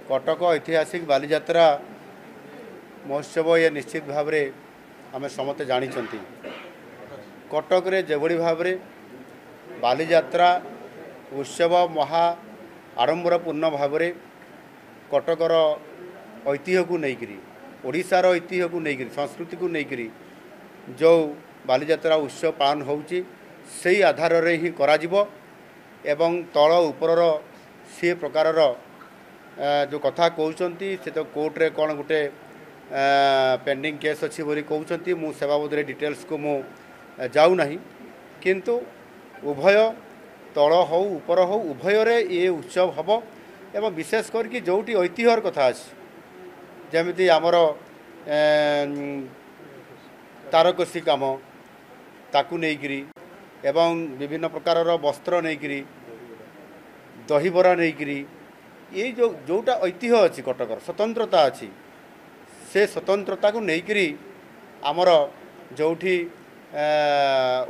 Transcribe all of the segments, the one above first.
कटक ऐतिहासिक बालीजात्रा महोत्सव ये निश्चित भाव में आम समस्ते जानी कटक रे जेभली भाव में बालीजात्रा उत्सव महा आडंबरपूर्ण भाव में कटकर ऐतिह्य को लेकर ओडिशार ऐतिह्य को लेकर संस्कृति को लेकर जो बालीजात्रा उत्सव पालन होउची से आधार रे ही करा जिवो एवं तल ऊपर सी प्रकार जो कथा कहते से तो कोर्ट रे कौन गोटे पेंडिंग केस अच्छी बोली कहते मु से बाबद डिटेल्स को मु जाऊ नहीं किंतु उभय तल हो ऊपर हो उभय रे ये उत्सव हम एवं विशेष करके जोटी ऐतिह्यर कथा अच्छी जमीती आमर तारकसी काम ताकू नेइकरी एवं विभिन्न प्रकार वस्त्र नेइकरी दहीबरा नेइकरी ये जोटा ऐतिह्य अच्छी कटकर स्वतंत्रता अच्छी से स्वतंत्रता को नेइकरी आमर जोठी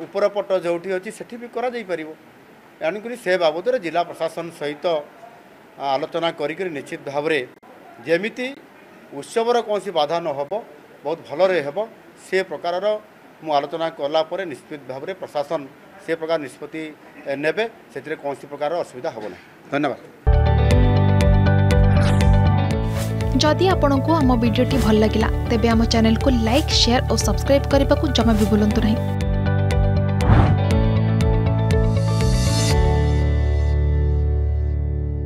उपरपट जोठी अच्छी सेठी भी करा जाई परिबो एणुकरी से बाबद जिला प्रशासन सहित आलोचना करी निश्चित भाव में जेमिति उत्सवर कौन सी बाधा न हो बहुत भलरे हेब से प्रकार मु आलोचना कला निश्चित भाव में प्रशासन से प्रकार निष्पत्ति नेबे से कौन सी प्रकार असुविधा हो ना। धन्यवाद। जदि आपंक आम भिडी भल लगा तेब आम चैनल को लाइक शेयर और सब्सक्राइब करने को जमा भी भूलु नहीं।